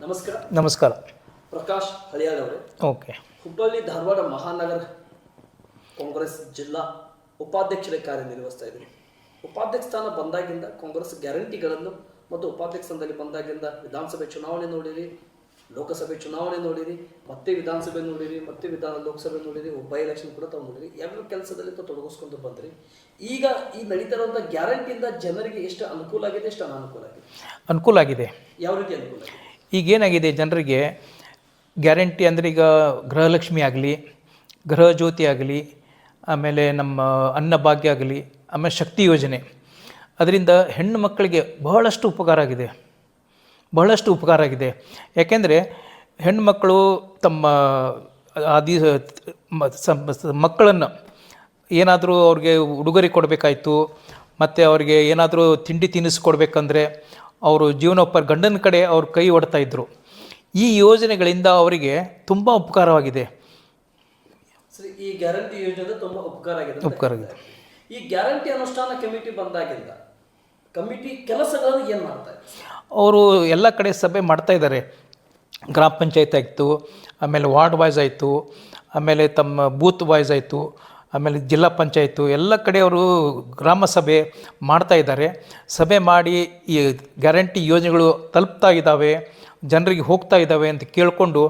ನಮಸ್ಕಾರ. ನಮಸ್ಕಾರ. ಪ್ರಕಾಶ್ ಹಳಿಯಾಳ್ ಅವರೇ, ಓಕೆ. ಹುಬ್ಬಳ್ಳಿ ಧಾರವಾಡ ಮಹಾನಗರ ಕಾಂಗ್ರೆಸ್ ಜಿಲ್ಲಾ ಉಪಾಧ್ಯಕ್ಷರೇ ಕಾರ್ಯನಿರ್ವಹಿಸ್ತಾ ಇದ್ದೀರಿ. ಉಪಾಧ್ಯಕ್ಷ ಸ್ಥಾನ ಬಂದಾಗಿಂದ ಕಾಂಗ್ರೆಸ್ ಗ್ಯಾರಂಟಿಗಳನ್ನು ಮತ್ತು ಉಪಾಧ್ಯಕ್ಷ ಸ್ಥಾನದಲ್ಲಿ ಬಂದಾಗಿಂದ ವಿಧಾನಸಭೆ ಚುನಾವಣೆ ನೋಡಿರಿ, ಲೋಕಸಭೆ ಚುನಾವಣೆ ನೋಡಿರಿ, ಮತ್ತೆ ವಿಧಾನಸಭೆ ನೋಡಿರಿ, ಮತ್ತೆ ಲೋಕಸಭೆ ನೋಡಿರಿ, ಬೈ ಎಲೆಕ್ಷನ್ ಕೂಡ ತಾವು ನೋಡಿರಿ. ಎರಡು ಕೆಲಸದಲ್ಲಿ ತೊಡಗಿಸ್ಕೊಂಡು ಬಂದ್ರಿ. ಈಗ ಈ ನಡೀತಾ ಇರುವಂಥ ಗ್ಯಾರಂಟಿಯಿಂದ ಜನರಿಗೆ ಎಷ್ಟು ಅನುಕೂಲ ಆಗಿದೆ, ಎಷ್ಟು ಅನಾನುಕೂಲ ಆಗಿದೆ? ಅನುಕೂಲ ಆಗಿದೆ. ಯಾವ ರೀತಿ ಅನುಕೂಲ ಆಗಿದೆ? ಈಗೇನಾಗಿದೆ, ಜನರಿಗೆ ಗ್ಯಾರಂಟಿ ಅಂದರೆ ಈಗ ಗೃಹಲಕ್ಷ್ಮಿ ಆಗಲಿ, ಗೃಹ ಜ್ಯೋತಿ ಆಗಲಿ, ಆಮೇಲೆ ನಮ್ಮ ಅನ್ನಭಾಗ್ಯ ಆಗಲಿ, ಆಮೇಲೆ ಶಕ್ತಿ ಯೋಜನೆ, ಅದರಿಂದ ಹೆಣ್ಣು ಮಕ್ಕಳಿಗೆ ಬಹಳಷ್ಟು ಉಪಕಾರ ಆಗಿದೆ. ಯಾಕೆಂದರೆ ಹೆಣ್ಣುಮಕ್ಕಳು ತಮ್ಮ ಮಕ್ಕಳನ್ನು ಏನಾದರೂ ಅವ್ರಿಗೆ ಉಡುಗೊರೆ ಕೊಡಬೇಕಾಯ್ತು, ಮತ್ತು ಅವ್ರಿಗೆ ಏನಾದರೂ ತಿಂಡಿ ತಿನ್ನಿಸ್ಕೊಡ್ಬೇಕಂದ್ರೆ ಅವರು ಗಂಡನ ಕಡೆ ಅವ್ರ ಕೈ ಒಡ್ತಾಯಿದ್ರು. ಈ ಯೋಜನೆಗಳಿಂದ ಅವರಿಗೆ ತುಂಬ ಉಪಕಾರವಾಗಿದೆ. ಸರಿ, ಈ ಗ್ಯಾರಂಟಿ ಯೋಜನೆ ತುಂಬ ಉಪಕಾರ ಆಗಿದೆ. ಈ ಗ್ಯಾರಂಟಿ ಅನುಷ್ಠಾನ ಕಮಿಟಿ ಬಂದಾಗಿಂದ ಕಮಿಟಿ ಕೆಲಸಗಳನ್ನು ಏನು ಮಾಡ್ತಾರೆ? ಅವರು ಎಲ್ಲ ಕಡೆ ಸಭೆ ಮಾಡ್ತಾಯಿದ್ದಾರೆ. ಗ್ರಾಮ ಪಂಚಾಯತ್ ಆಯಿತು, ಆಮೇಲೆ ವಾರ್ಡ್ ವೈಸ್ ಆಯಿತು, ಆಮೇಲೆ ತಮ್ಮ ಬೂತ್ ವೈಸ್ ಆಯಿತು, ಆಮೇಲೆ ಜಿಲ್ಲಾ ಪಂಚಾಯತು, ಎಲ್ಲ ಕಡೆ ಅವರು ಗ್ರಾಮ ಸಭೆ ಮಾಡ್ತಾಯಿದ್ದಾರೆ. ಸಭೆ ಮಾಡಿ ಈ ಗ್ಯಾರಂಟಿ ಯೋಜನೆಗಳು ತಲುಪ್ತಾ ಇದ್ದಾವೆ, ಜನರಿಗೆ ಹೋಗ್ತಾ ಇದ್ದಾವೆ ಅಂತ ಕೇಳಿಕೊಂಡು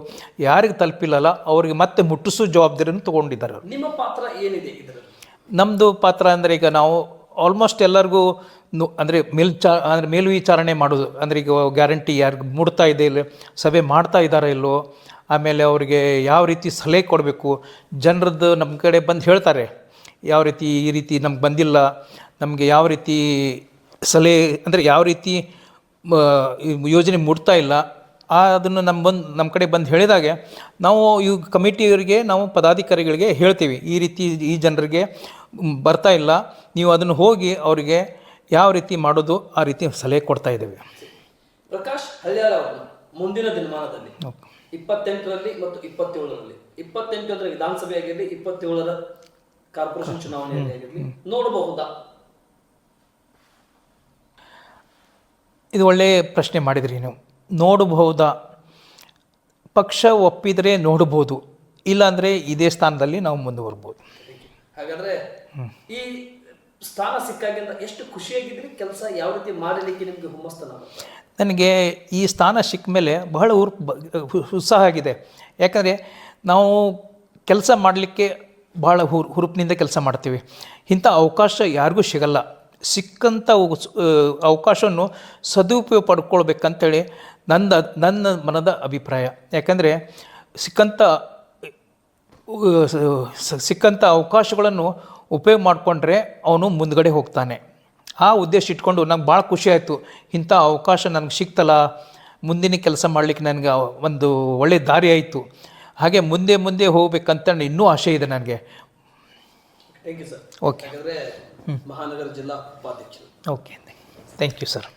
ಯಾರಿಗೆ ತಲುಪಿಲ್ಲಲ್ಲ ಅವ್ರಿಗೆ ಮತ್ತೆ ಮುಟ್ಟಿಸೋ ಜವಾಬ್ದಾರಿಯನ್ನು ತೊಗೊಂಡಿದ್ದಾರೆ. ನಿಮ್ಮ ಪಾತ್ರ ಏನಿದೆ ಇದರಲ್ಲಿ? ನಮ್ಮದು ಪಾತ್ರ ಅಂದರೆ ಈಗ ನಾವು ಆಲ್ಮೋಸ್ಟ್ ಎಲ್ಲರಿಗೂ ಅಂದರೆ ಮೇಲ್ವಿಚಾರಣೆ ಮಾಡೋದು. ಅಂದರೆ ಈಗ ಗ್ಯಾರಂಟಿ ಯಾರಿಗೆ ಮುಡ್ತಾ ಇದೆ ಇಲ್ಲ, ಸಭೆ ಮಾಡ್ತಾ ಇದ್ದಾರೋ ಇಲ್ಲೋ, ಆಮೇಲೆ ಅವರಿಗೆ ಯಾವ ರೀತಿ ಸಲಹೆ ಕೊಡಬೇಕು. ಜನರದ್ದು ನಮ್ಮ ಕಡೆ ಬಂದು ಹೇಳ್ತಾರೆ, ಯಾವ ರೀತಿ ಈ ರೀತಿ ನಮ್ಗೆ ಬಂದಿಲ್ಲ, ನಮಗೆ ಯಾವ ರೀತಿ ಸಲಹೆ ಅಂದರೆ ಯಾವ ರೀತಿ ಯೋಜನೆ ಮುಟ್ತಾ ಇಲ್ಲ, ಅದನ್ನು ನಮ್ಮ ಕಡೆ ಬಂದು ಹೇಳಿದಾಗೆ ನಾವು ಈ ಕಮಿಟಿಯವರಿಗೆ, ನಾವು ಪದಾಧಿಕಾರಿಗಳಿಗೆ ಹೇಳ್ತೀವಿ, ಈ ರೀತಿ ಈ ಜನರಿಗೆ ಬರ್ತಾ ಇಲ್ಲ, ನೀವು ಅದನ್ನು ಹೋಗಿ ಅವರಿಗೆ ಯಾವ ರೀತಿ ಮಾಡೋದು ಆ ರೀತಿ ಸಲಹೆ ಕೊಡ್ತಾ ಇದ್ದೇವೆ. ಪ್ರಕಾಶ್ ಹಳಿಯಾಳ್ ಅವರನ್ನ ಮುಂದಿನ ದಿನಮಾನದಲ್ಲಿ 28ರಲ್ಲಿ ಮತ್ತು 27ರಲ್ಲಿ, 28ರ ವಿಧಾನಸಭೆ ಆಗಿರಲಿ, 27ರ ಕಾರ್ಪೊರೇಷನ್ ಚುನಾವಣೆಯಲ್ಲಿ ಆಗಿರಲಿ ನೋಡಬಹುದಾ? ಇದು ಒಳ್ಳೆಯ ಪ್ರಶ್ನೆ ಮಾಡಿದ್ರಿ ನೀವು. ನೋಡಬಹುದಾ? ಪಕ್ಷ ಒಪ್ಪಿದರೆ ನೋಡ್ಬೋದು, ಇಲ್ಲಾಂದರೆ ಇದೇ ಸ್ಥಾನದಲ್ಲಿ ನಾವು ಮುಂದುವರ್ಬೋದು. ಹಾಗಾದರೆ ಈ ಸ್ಥಾನ ಸಿಕ್ಕಾಗಿಂದ ಎಷ್ಟು ಖುಷಿಯಾಗಿದ್ರಿ? ಕೆಲಸ ಯಾವ ರೀತಿ ಮಾಡಲಿಕ್ಕೆ ನಿಮಗೆ ಹುಮ್ಮಸ್ತನ? ನನಗೆ ಈ ಸ್ಥಾನ ಸಿಕ್ಕ ಮೇಲೆ ಬಹಳ ಉತ್ಸಾಹ ಆಗಿದೆ. ಯಾಕಂದರೆ ನಾವು ಕೆಲಸ ಮಾಡಲಿಕ್ಕೆ ಭಾಳ ಹುರುಪಿನಿಂದ ಕೆಲಸ ಮಾಡ್ತೀವಿ. ಇಂಥ ಅವಕಾಶ ಯಾರಿಗೂ ಸಿಗಲ್ಲ. ಸಿಕ್ಕಂಥ ಅವಕಾಶವನ್ನು ಸದುಪಯೋಗ ಪಡ್ಕೊಳ್ಬೇಕಂತೇಳಿ ನನ್ನ ಮನದ ಅಭಿಪ್ರಾಯ. ಯಾಕಂದರೆ ಸಿಕ್ಕಂಥ ಅವಕಾಶಗಳನ್ನು ಉಪಯೋಗ ಮಾಡಿಕೊಂಡ್ರೆ ಅವನು ಮುಂದ್ಗಡೆ ಹೋಗ್ತಾನೆ. ಆ ಉದ್ದೇಶ ಇಟ್ಕೊಂಡು ನಂಗೆ ಭಾಳ ಖುಷಿ ಆಯಿತು. ಇಂಥ ಅವಕಾಶ ನನಗೆ ಸಿಕ್ತಲ್ಲ, ಮುಂದಿನ ಕೆಲಸ ಮಾಡಲಿಕ್ಕೆ ನನಗೆ ಒಂದು ಒಳ್ಳೆಯ ದಾರಿ ಆಯಿತು. ಹಾಗೆ ಮುಂದೆ ಹೋಗ್ಬೇಕಂತ ಇನ್ನೂ ಆಸೆ ಇದೆ ನನಗೆ. Thank you sir. ಓಕೆ. ಮಹಾನಗರ ಜಿಲ್ಲಾ ಉಪಾಧ್ಯಕ್ಷರು. Okay, thank you sir.